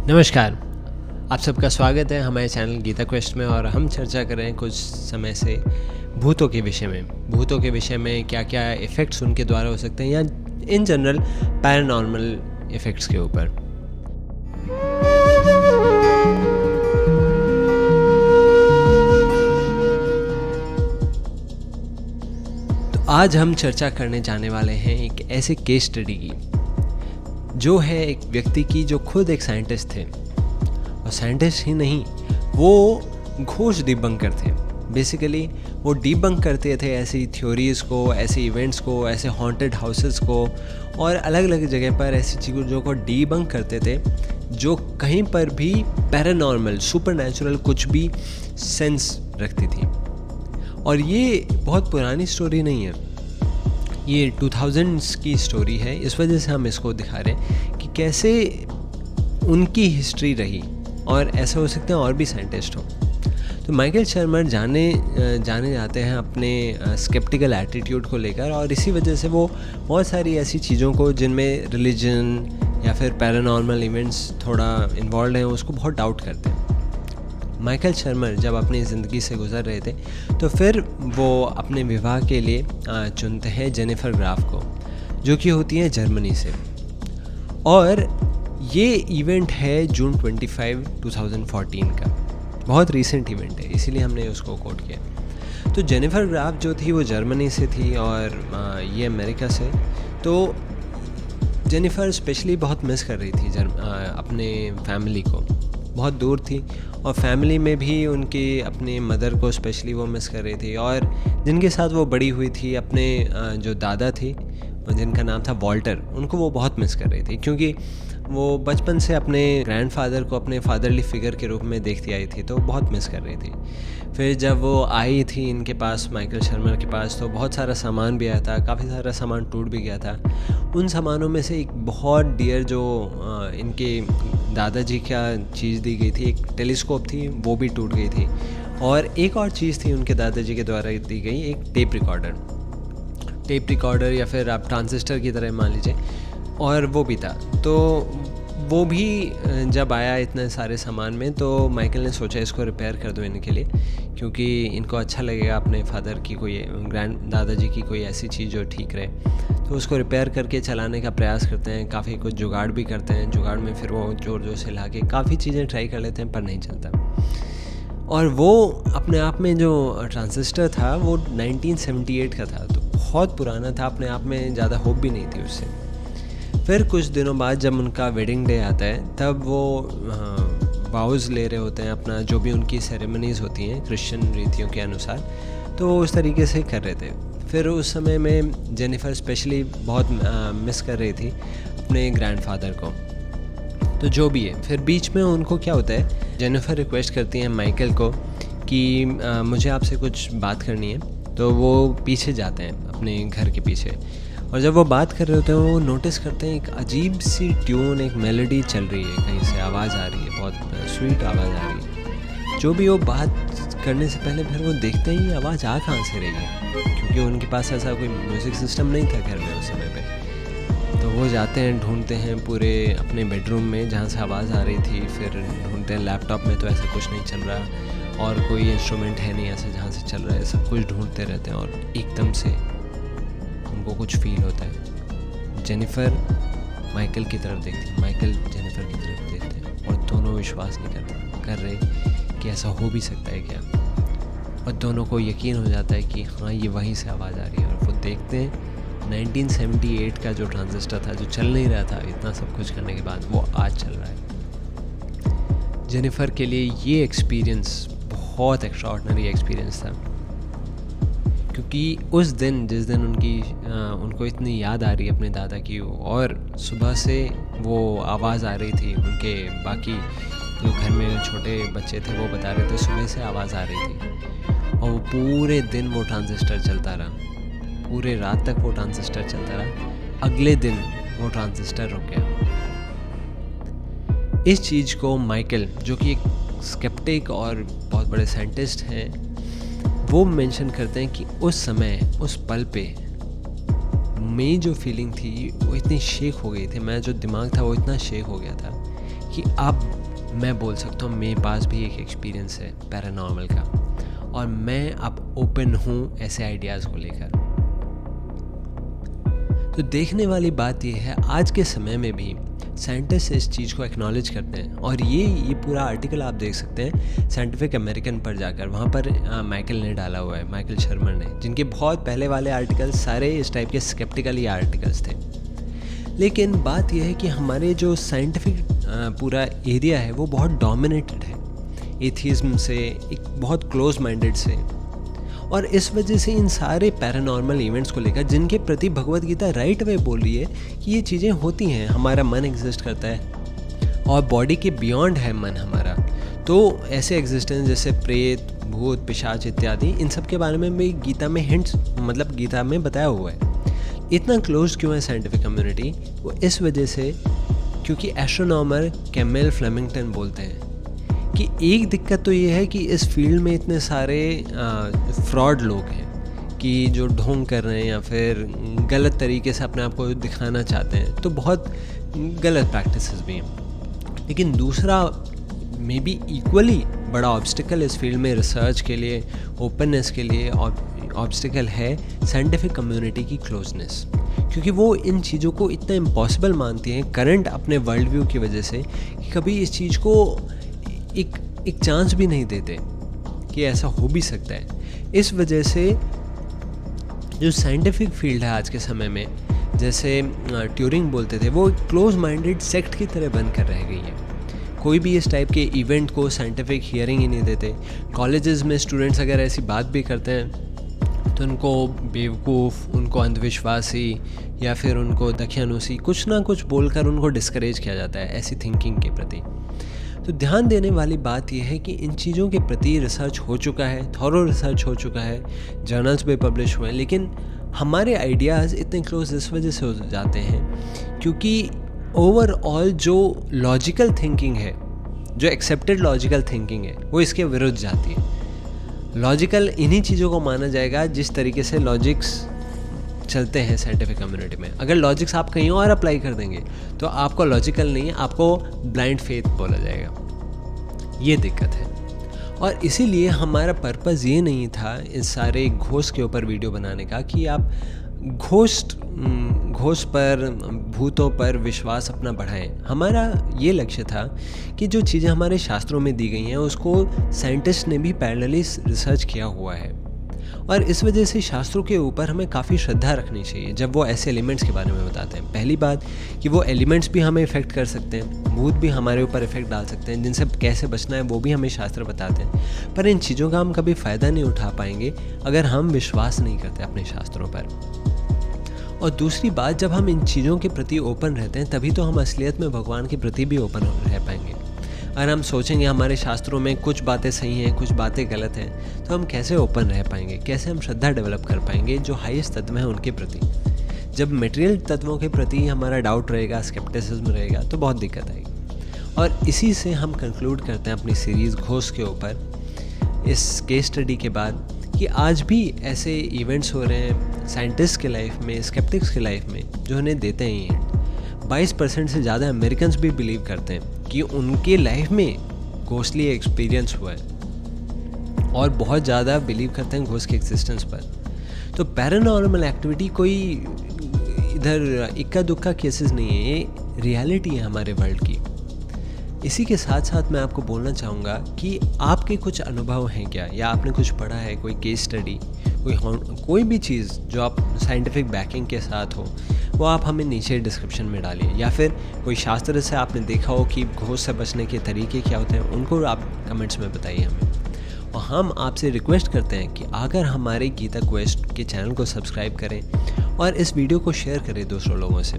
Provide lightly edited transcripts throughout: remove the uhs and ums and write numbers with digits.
नमस्कार, आप सबका स्वागत है हमारे चैनल गीता क्वेस्ट में। और हम चर्चा कर रहे हैं कुछ समय से भूतों के विषय में क्या क्या इफ़ेक्ट्स उनके द्वारा हो सकते हैं या इन जनरल पैरानॉर्मल इफ़ेक्ट्स के ऊपर। तो आज हम चर्चा करने जाने वाले हैं एक ऐसे केस स्टडी की जो है एक व्यक्ति की जो खुद एक साइंटिस्ट थे, और साइंटिस्ट ही नहीं, वो घोष डिबंकर थे। बेसिकली वो डिबंक करते थे ऐसी थ्योरीज़ को, ऐसे इवेंट्स को, ऐसे हॉन्टेड हाउसेस को और अलग अलग जगह पर ऐसी चीज़ों को डिबंक करते थे जो कहीं पर भी पैरानॉर्मल, सुपरनैचुरल कुछ भी सेंस रखती थी। और ये बहुत पुरानी स्टोरी नहीं है, ये 2000s की स्टोरी है। इस वजह से हम इसको दिखा रहे हैं कि कैसे उनकी हिस्ट्री रही और ऐसा हो सकते हैं और भी साइंटिस्ट हो। तो माइकल शर्मर जाने जाते हैं अपने स्केप्टिकल एटीट्यूड को लेकर, और इसी वजह से वो बहुत सारी ऐसी चीज़ों को जिनमें रिलीजन या फिर पैरानॉर्मल इवेंट्स थोड़ा इन्वॉल्व हैं उसको बहुत डाउट करते हैं। माइकल शर्मर जब अपनी ज़िंदगी से गुज़र रहे थे तो फिर वो अपने विवाह के लिए चुनते हैं जेनिफर ग्राफ को, जो कि होती हैं जर्मनी से। और ये इवेंट है जून 25, 2014 का, बहुत रीसेंट इवेंट है, इसीलिए हमने उसको कोट किया। तो जेनिफर ग्राफ जो थी वो जर्मनी से थी और ये अमेरिका से। तो जेनिफर स्पेशली बहुत मिस कर रही थी अपने फैमिली को, बहुत दूर थी, और फैमिली में भी उनकी अपने मदर को स्पेशली वो मिस कर रही थी। और जिनके साथ वो बड़ी हुई थी, अपने जो दादा थी जिनका नाम था वॉल्टर, उनको वो बहुत मिस कर रही थी, क्योंकि वो बचपन से अपने ग्रैंडफादर को अपने फादरली फिगर के रूप में देखती आई थी, तो बहुत मिस कर रही थी। फिर जब वो आई थी इनके पास, माइकल शर्मर के पास, तो बहुत सारा सामान भी आया था, काफ़ी सारा सामान टूट भी गया था। उन सामानों में से एक बहुत डियर जो इनके दादाजी का चीज़ दी गई थी, एक टेलीस्कोप थी, वो भी टूट गई थी। और एक और चीज़ थी उनके दादाजी के द्वारा दी गई, एक टेप रिकॉर्डर या फिर आप ट्रांजिस्टर की तरह मान लीजिए, और वो भी था। तो वो भी जब आया इतने सारे सामान में, तो माइकल ने सोचा इसको रिपेयर कर दो इनके लिए, क्योंकि इनको अच्छा लगेगा अपने फादर की कोई ग्रैंड दादाजी की कोई ऐसी चीज़ जो ठीक रहे। तो उसको रिपेयर करके चलाने का प्रयास करते हैं, काफ़ी कुछ जुगाड़ भी करते हैं। जुगाड़ में फिर वो ज़ोर ज़ोर से ला के काफ़ी चीज़ें ट्राई कर लेते हैं, पर नहीं चलता। और वो अपने आप में जो ट्रांजिस्टर था वो 1978 का था, तो बहुत पुराना था, अपने आप में ज़्यादा होप भी नहीं थी उससे। फिर कुछ दिनों बाद जब उनका वेडिंग डे आता है, तब वो वाउज़ ले रहे होते हैं, अपना जो भी उनकी सेरेमनीज़ होती हैं क्रिश्चियन रीतियों के अनुसार, तो वो उस तरीके से कर रहे थे। फिर उस समय में जेनिफर स्पेशली बहुत मिस कर रही थी अपने ग्रैंडफादर को। तो जो भी है, फिर बीच में उनको क्या होता है, जेनिफर रिक्वेस्ट करती हैं माइकल को कि मुझे आपसे कुछ बात करनी है। तो वो पीछे जाते हैं अपने घर के पीछे, और जब वो बात कर रहे होते हैं वो नोटिस करते हैं एक अजीब सी ट्यून, एक मेलोडी चल रही है, कहीं से आवाज़ आ रही है, बहुत स्वीट आवाज़ आ रही है। जो भी वो बात करने से पहले फिर वो देखते हैं ये आवाज़ आ कहाँ से रही है, क्योंकि उनके पास ऐसा कोई म्यूज़िक सिस्टम नहीं था घर में उस समय पे। तो वो जाते हैं, ढूंढते हैं पूरे अपने बेडरूम में जहाँ से आवाज़ आ रही थी, फिर ढूंढते हैं लैपटॉप में, तो ऐसा कुछ नहीं चल रहा, और कोई इंस्ट्रूमेंट है नहीं ऐसे जहाँ से चल रहा है, सब कुछ ढूंढते रहते हैं। और एकदम से उनको कुछ फील होता है। जेनिफर माइकल की तरफ देखती है, माइकल जेनिफर की तरफ देखते हैं, और दोनों विश्वास नहीं कर रहे कि ऐसा हो भी सकता है क्या। और दोनों को यकीन हो जाता है कि हाँ, ये वहीं से आवाज़ आ रही है। और वो देखते हैं 1978 का जो ट्रांजिस्टर था, जो चल नहीं रहा था इतना सब कुछ करने के बाद, वो आज चल रहा है। जेनिफर के लिए ये एक्सपीरियंस बहुत एक्स्ट्राऑर्डिनरी एक्सपीरियंस था, क्योंकि उस दिन, जिस दिन उनको इतनी याद आ रही है अपने दादा की, और सुबह से वो आवाज़ आ रही थी, उनके बाकी जो घर में छोटे बच्चे थे वो बता रहे थे सुबह से आवाज़ आ रही थी। और वो पूरे दिन वो ट्रांजिस्टर चलता रहा, पूरे रात तक वो ट्रांजिस्टर चलता रहा। अगले दिन वो ट्रांजिस्टर रुक गया। इस चीज़ को माइकल, जो कि एक स्केप्टिक और बहुत बड़े साइंटिस्ट हैं, वो मेंशन करते हैं कि उस समय, उस पल पे मेरी जो फीलिंग थी वो इतनी शेक हो गई थी, मेरा जो दिमाग था वो इतना शेक हो गया था कि अब मैं बोल सकता हूँ मेरे पास भी एक एक्सपीरियंस है पैरानॉर्मल का, और मैं अब ओपन हूँ ऐसे आइडियाज़ को लेकर। तो देखने वाली बात यह है, आज के समय में भी साइंटिस्ट इस चीज़ को एक्नॉलेज करते हैं, और ये पूरा आर्टिकल आप देख सकते हैं साइंटिफिक अमेरिकन पर जाकर। वहाँ पर माइकल ने डाला हुआ है, माइकल शर्मा ने, जिनके बहुत पहले वाले आर्टिकल्स सारे इस टाइप के स्केप्टिकल ही आर्टिकल्स थे। लेकिन बात यह है कि हमारे जो साइंटिफिक पूरा एरिया है वो बहुत डोमिनेटेड है एथिज्म से, एक बहुत क्लोज माइंडेड से, और इस वजह से इन सारे पैरानॉर्मल इवेंट्स को लेकर, जिनके प्रति भगवत गीता राइट वे बोल रही है कि ये चीज़ें होती हैं, हमारा मन एग्जिस्ट करता है और बॉडी के बियॉन्ड है मन हमारा, तो ऐसे एग्जिस्टेंस जैसे प्रेत, भूत, पिशाच इत्यादि, इन सब के बारे में भी गीता में हिंट्स, मतलब गीता में बताया हुआ है। इतना क्लोज क्यों है साइंटिफिक कम्युनिटी? वो इस वजह से क्योंकि एस्ट्रोनॉमर कैमेल फ्लेमिंगटन बोलते हैं कि एक दिक्कत तो ये है कि इस फील्ड में इतने सारे फ्रॉड लोग हैं कि जो ढोंग कर रहे हैं या फिर गलत तरीके से अपने आप को दिखाना चाहते हैं, तो बहुत गलत प्रैक्टिसेस भी हैं। लेकिन दूसरा मे बी इक्वली बड़ा ऑब्स्टिकल इस फील्ड में रिसर्च के लिए, ओपननेस के लिए ऑब्स्टिकल है साइंटिफिक कम्युनिटी की क्लोजनेस, क्योंकि वो इन चीज़ों को इतना इम्पॉसिबल मानती हैं करंट अपने वर्ल्ड व्यू की वजह से कि कभी इस चीज़ को एक चांस भी नहीं देते कि ऐसा हो भी सकता है। इस वजह से जो साइंटिफिक फील्ड है आज के समय में, जैसे ट्यूरिंग बोलते थे, वो क्लोज माइंडेड सेक्ट की तरह बनकर रह गई है। कोई भी इस टाइप के इवेंट को साइंटिफिक हियरिंग ही नहीं देते। कॉलेजेस में स्टूडेंट्स अगर ऐसी बात भी करते हैं तो उनको बेवकूफ़, उनको अंधविश्वासी या फिर उनको दखियानुसी कुछ ना कुछ बोलकर उनको डिस्करेज किया जाता है ऐसी थिंकिंग के प्रति। तो ध्यान देने वाली बात यह है कि इन चीज़ों के प्रति रिसर्च हो चुका है, थॉरो रिसर्च हो चुका है, जर्नल्स में पब्लिश हुए हैं, लेकिन हमारे आइडियाज़ इतने क्लोज इस वजह से हो जाते हैं क्योंकि ओवरऑल जो लॉजिकल थिंकिंग है, जो एक्सेप्टेड लॉजिकल थिंकिंग है, वो इसके विरुद्ध जाती है। लॉजिकल इन्हीं चीज़ों को माना जाएगा जिस तरीके से लॉजिक्स चलते हैं साइंटिफिक कम्युनिटी में। अगर लॉजिक्स आप कहीं और अप्लाई कर देंगे तो आपको लॉजिकल नहीं, आपको ब्लाइंड फेथ बोला जाएगा। ये दिक्कत है, और इसीलिए हमारा पर्पस ये नहीं था इस सारे घोस्ट के ऊपर वीडियो बनाने का कि आप घोस्ट पर, भूतों पर विश्वास अपना बढ़ाएं। हमारा ये लक्ष्य था कि जो चीज़ें हमारे शास्त्रों में दी गई हैं उसको साइंटिस्ट ने भी पैरेलली रिसर्च किया हुआ है, और इस वजह से शास्त्रों के ऊपर हमें काफ़ी श्रद्धा रखनी चाहिए जब वो ऐसे एलिमेंट्स के बारे में बताते हैं। पहली बात कि वो एलिमेंट्स भी हमें इफ़ेक्ट कर सकते हैं, भूत भी हमारे ऊपर इफ़ेक्ट डाल सकते हैं, जिनसे कैसे बचना है वो भी हमें शास्त्र बताते हैं। पर इन चीज़ों का हम कभी फ़ायदा नहीं उठा पाएंगे अगर हम विश्वास नहीं करते अपने शास्त्रों पर। और दूसरी बात, जब हम इन चीज़ों के प्रति ओपन रहते हैं तभी तो हम असलियत में भगवान के प्रति भी ओपन रह पाएंगे। अगर हम सोचेंगे हमारे शास्त्रों में कुछ बातें सही हैं, कुछ बातें गलत हैं, तो हम कैसे ओपन रह पाएंगे, कैसे हम श्रद्धा डेवलप कर पाएंगे जो हाईएस्ट तत्व हैं उनके प्रति। जब मटेरियल तत्वों के प्रति हमारा डाउट रहेगा, स्केप्टिसिज्म रहेगा, तो बहुत दिक्कत आएगी। और इसी से हम कंक्लूड करते हैं अपनी सीरीज़ घोस्ट के ऊपर इस केस स्टडी के बाद कि आज भी ऐसे इवेंट्स हो रहे हैं साइंटिस्ट के लाइफ में, स्केप्टिक्स के लाइफ में, जो उन्हें देते हैं ये 20% से ज़्यादा अमेरिकन्स भी बिलीव करते हैं कि उनके लाइफ में घोस्टली एक्सपीरियंस हुआ है, और बहुत ज़्यादा बिलीव करते हैं घोस्ट के एग्जिस्टेंस पर। तो पैरानॉर्मल एक्टिविटी कोई इधर इक्का दुक्का केसेस नहीं है, ये रियलिटी है हमारे वर्ल्ड की। इसी के साथ साथ मैं आपको बोलना चाहूँगा कि आपके कुछ अनुभव हैं क्या, या आपने कुछ पढ़ा है, कोई केस स्टडी, कोई भी चीज़ जो आप साइंटिफिक बैकिंग के साथ हो, वो आप हमें नीचे डिस्क्रिप्शन में डालिए। या फिर कोई शास्त्र से आपने देखा हो कि घोस्ट से बचने के तरीके क्या होते हैं, उनको आप कमेंट्स में बताइए हमें। और हम आपसे रिक्वेस्ट करते हैं कि अगर हमारे गीता क्वेस्ट के चैनल को सब्सक्राइब करें और इस वीडियो को शेयर करें दूसरों लोगों से,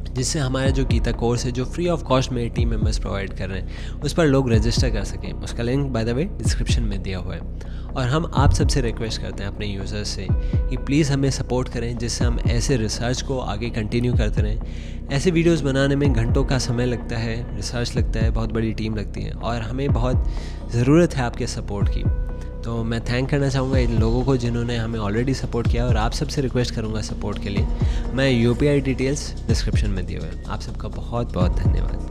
जिससे हमारा जो गीता कोर्स है जो फ्री ऑफ कॉस्ट मेरे टीम मेंबर्स प्रोवाइड कर रहे हैं उस पर लोग रजिस्टर कर सकें। उसका link by the way description में दिया हुआ है। और हम आप सबसे रिक्वेस्ट करते हैं अपने यूज़र्स से कि प्लीज़ हमें सपोर्ट करें, जिससे हम ऐसे रिसर्च को आगे कंटिन्यू करते रहें। ऐसे वीडियोस बनाने में घंटों का समय लगता है, रिसर्च लगता है, बहुत बड़ी टीम लगती है, और हमें बहुत ज़रूरत है आपके सपोर्ट की। तो मैं थैंक करना चाहूँगा इन लोगों को जिन्होंने हमें ऑलरेडी सपोर्ट किया, और आप सबसे रिक्वेस्ट करूँगा सपोर्ट के लिए। मैं UPI डिटेल्स डिस्क्रिप्शन में दिए हुए हैं। आप सबका बहुत बहुत धन्यवाद।